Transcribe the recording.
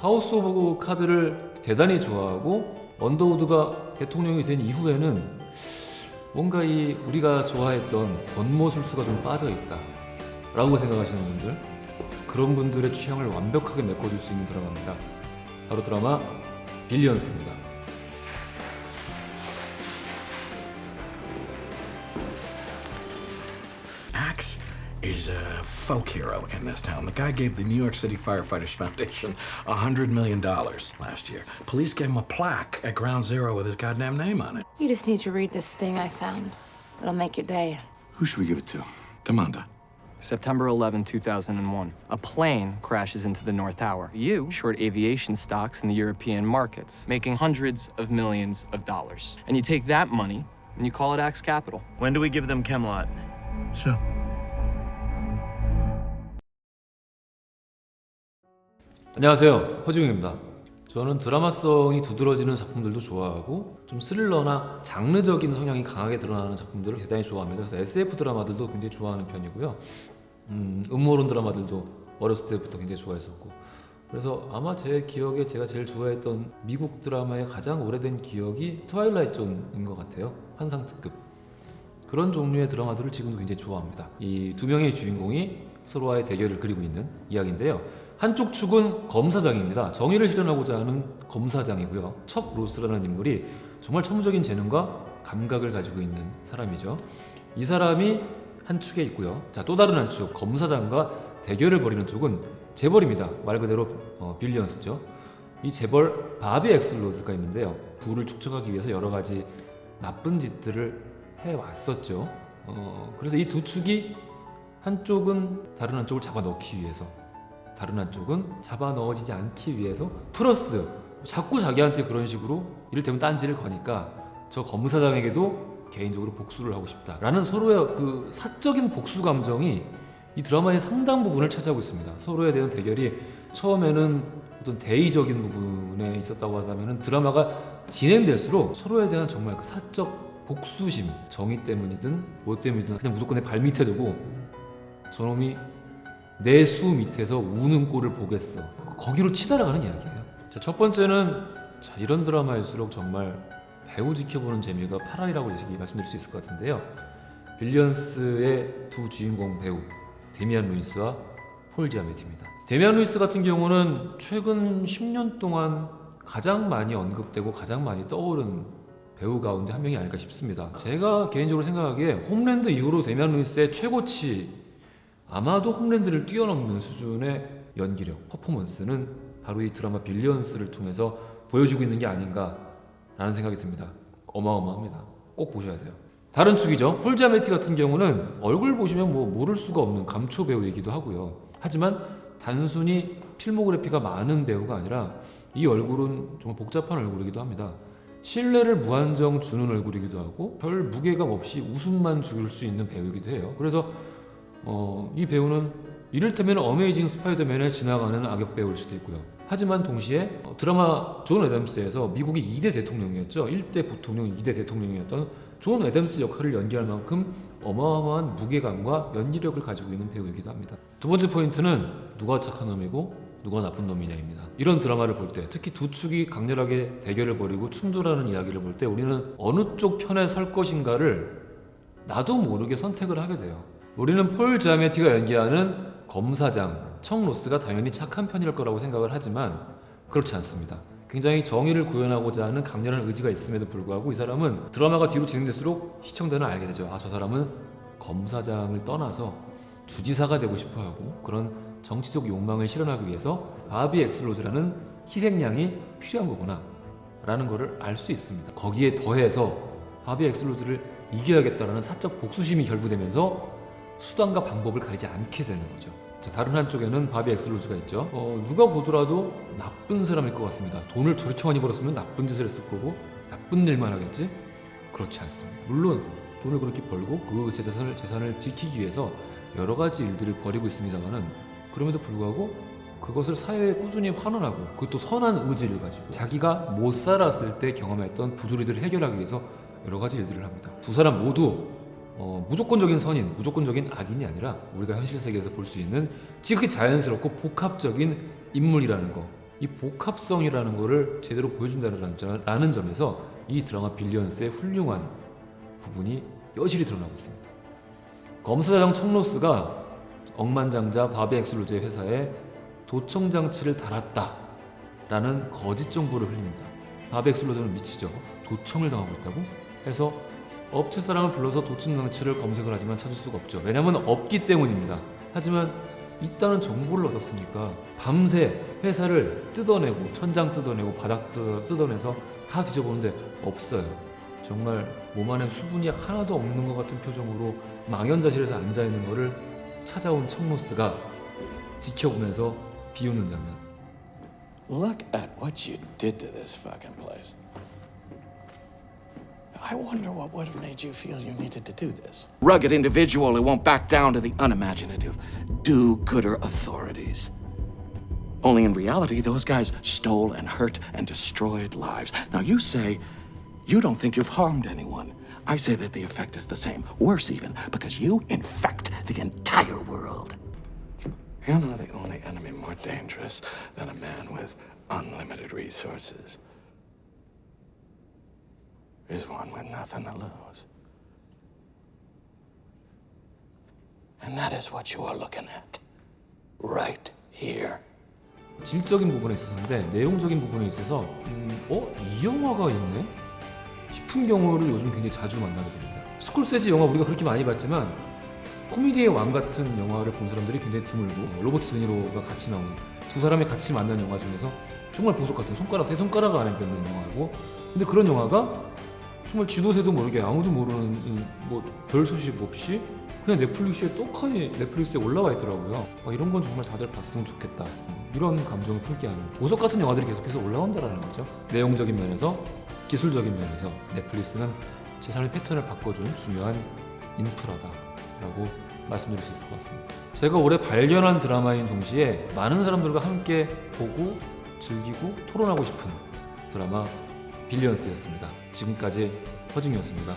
하우스 오브 카드를 대단히 좋아하고 언더우드가 대통령이 된 이후에는 뭔가 이 우리가 좋아했던 권모술수가 좀 빠져있다 라고 생각하시는 분들, 그런 분들의 취향을 완벽하게 메꿔줄 수 있는 드라마입니다. 바로 드라마 빌리언스입니다. Axe is a folk hero in this town. The guy gave the New York City Firefighters Foundation $100 million last year. Police gave him a plaque at Ground Zero with his goddamn name on it. You just need to read this thing I found. It'll make your day. Who should we give it to? Demanda. September 11, 2001. A plane crashes into the North Tower. You short aviation stocks in the European markets, making hundreds of millions of dollars. And you take that money and you call it Axe Capital. When do we give them Camelot? So. 안녕하세요, 허지웅입니다. 저는 드라마성이 두드러지는 작품들도 좋아하고 좀 스릴러나 장르적인 성향이 강하게 드러나는 작품들을 대단히 좋아합니다. 그래서 SF 드라마들도 굉장히 좋아하는 편이고요. 음모론 드라마들도 어렸을 때부터 굉장히 좋아했었고, 그래서 아마 제 기억에 제가 제일 좋아했던 미국 드라마의 가장 오래된 기억이 트와일라이트 존인 것 같아요. 환상특급. 그런 종류의 드라마들을 지금도 굉장히 좋아합니다. 이 두 명의 주인공이 서로와의 대결을 그리고 있는 이야기인데요. 한쪽 축은 검사장입니다. 정의를 실현하고자 하는 검사장이고요. 척 로스라는 인물이 정말 천부적인 재능과 감각을 가지고 있는 사람이죠. 이 사람이 한 축에 있고요. 자, 또 다른 한 축, 검사장과 대결을 벌이는 쪽은 재벌입니다. 말 그대로 빌리언스죠. 이 재벌 바비 엑슬로즈가 있는데요. 부를 축적하기 위해서 여러 가지 나쁜 짓들을 해왔었죠. 그래서 이 두 축이 한쪽은 다른 한쪽을 잡아넣기 위해서, 다른 한쪽은 잡아 넣어지지 않기 위해서 플러스 자꾸 자기한테 그런 식으로 이를테면 딴지를 거니까 저 검사장에게도 개인적으로 복수를 하고 싶다라는 서로의 그 사적인 복수 감정이 이 드라마의 상당 부분을 차지하고 있습니다. 서로에 대한 대결이 처음에는 어떤 대의적인 부분에 있었다고 하다면 드라마가 진행될수록 서로에 대한 정말 그 사적 복수심, 정의 때문이든 뭐 때문이든 그냥 무조건 내 발 밑에 두고 저놈이 내 수 밑에서 우는 꼴을 보겠어, 거기로 치달아가는 이야기예요. 자, 첫 번째는 이런 드라마일수록 정말 배우 지켜보는 재미가 파랄이라고 말씀드릴 수 있을 것 같은데요. 빌리언스의 두 주인공 배우 데미안 루이스와 폴 지아메티입니다. 데미안 루이스 같은 경우는 최근 10년 동안 가장 많이 언급되고 가장 많이 떠오른 배우 가운데 한 명이 아닐까 싶습니다. 제가 개인적으로 생각하기에 홈랜드 이후로 데미안 루이스의 최고치, 아마도 홈랜드를 뛰어넘는 수준의 연기력, 퍼포먼스는 바로 이 드라마 빌리언스를 통해서 보여주고 있는 게 아닌가라는 생각이 듭니다. 어마어마합니다. 꼭 보셔야 돼요. 다른 축이죠. 폴 지아메티 같은 경우는 얼굴 보시면 뭐 모를 수가 없는 감초 배우이기도 하고요. 하지만 단순히 필모그래피가 많은 배우가 아니라 이 얼굴은 정말 복잡한 얼굴이기도 합니다. 신뢰를 무한정 주는 얼굴이기도 하고 별 무게감 없이 웃음만 줄 수 있는 배우이기도 해요. 그래서 이 배우는 이를테면 어메이징 스파이더맨에 지나가는 악역 배우일 수도 있고요. 하지만 동시에 드라마 존 애덤스에서 미국의 2대 대통령이었죠. 1대 부통령, 2대 대통령이었던 존 애덤스 역할을 연기할 만큼 어마어마한 무게감과 연기력을 가지고 있는 배우이기도 합니다. 두 번째 포인트는 누가 착한 놈이고 누가 나쁜 놈이냐입니다. 이런 드라마를 볼 때, 특히 두 축이 강렬하게 대결을 벌이고 충돌하는 이야기를 볼 때 우리는 어느 쪽 편에 설 것인가를 나도 모르게 선택을 하게 돼요. 우리는 폴 지아메티가 연기하는 검사장 척 로스가 당연히 착한 편일 거라고 생각을 하지만 그렇지 않습니다. 굉장히 정의를 구현하고자 하는 강렬한 의지가 있음에도 불구하고 이 사람은 드라마가 뒤로 진행될수록 시청자는 알게 되죠. 저 사람은 검사장을 떠나서 주지사가 되고 싶어하고 그런 정치적 욕망을 실현하기 위해서 바비 엑슬로즈라는 희생양이 필요한 거구나 라는 거를 알 수 있습니다. 거기에 더해서 바비 엑슬로즈를 이겨야겠다라는 사적 복수심이 결부되면서 수단과 방법을 가리지 않게 되는 거죠. 자, 다른 한쪽에는 바비 엑슬로즈가 있죠. 누가 보더라도 나쁜 사람일 것 같습니다. 돈을 저렇게 많이 벌었으면 나쁜 짓을 했을 거고 나쁜 일만 하겠지? 그렇지 않습니다. 물론 돈을 그렇게 벌고 그 재산을 지키기 위해서 여러 가지 일들을 벌이고 있습니다만은 그럼에도 불구하고 그것을 사회에 꾸준히 환원하고 그것도 선한 의지를 가지고 자기가 못 살았을 때 경험했던 부조리들을 해결하기 위해서 여러 가지 일들을 합니다. 두 사람 모두 무조건적인 선인, 무조건적인 악인이 아니라 우리가 현실 세계에서 볼 수 있는 지극히 자연스럽고 복합적인 인물이라는 거, 이 복합성이라는 거를 제대로 보여준다는 점에서 이 드라마 빌리언스의 훌륭한 부분이 여실히 드러나고 있습니다. 검사장 척로스가 억만장자 바비 엑슬로즈의 회사에 도청 장치를 달았다라는 거짓 정보를 흘립니다. 바비 엑슬로즈는 미치죠. 도청을 당하고 있다고 해서 업체 사람을 불러서 도청 장치를 검색을 하지만 찾을 수가 없죠. 왜냐하면 없기 때문입니다. 하지만 있다는 정보를 얻었으니까 밤새 회사를 뜯어내고 천장 뜯어내고 바닥 뜯어내서 다 뒤져보는데 없어요. 정말 몸 안에 수분이 하나도 없는 것 같은 표정으로 망연자실해서 앉아있는 거를 찾아온 척로스가 지켜보면서 비웃는 장면. Look at what you did to this fucking place. I wonder what would have made you feel you needed to do this. Rugged individual who won't back down to the unimaginative, do-gooder authorities. Only in reality, those guys stole and hurt and destroyed lives. Now you say you don't think you've harmed anyone. I say that the effect is the same, worse even, because you infect the entire world. You know the only enemy more dangerous than a man with unlimited resources is one with nothing to lose. And that is what you are looking at. Right here. 질적인 부분에 있었는데 내용적인 부분에 있어서 이 영화가 있네? 싶은 경우를 요즘 굉장히 자주 만나게 됩니다. 스콜세지 영화 우리가 그렇게 많이 봤지만 코미디의 왕 같은 영화를 본 사람들이 굉장히 드물고 로버트 드니로가 같이 나오는 두 사람이 같이 만난 영화 중에서 정말 보석 같은 세 손가락 안에 드는 영화고 근데 그런 영화가 정말 쥐도새도 모르게 아무도 모르는 뭐 별 소식 없이 그냥 넷플릭스에 올라와 있더라고요. 이런 건 정말 다들 봤으면 좋겠다. 이런 감정을 품게 하는 보석 같은 영화들이 계속해서 올라온다라는 거죠. 내용적인 면에서 기술적인 면에서 넷플릭스는 제 삶의 패턴을 바꿔준 중요한 인프라다라고 말씀드릴 수 있을 것 같습니다. 제가 올해 발견한 드라마인 동시에 많은 사람들과 함께 보고 즐기고 토론하고 싶은 드라마 빌리언스였습니다. 지금까지 허중이었습니다.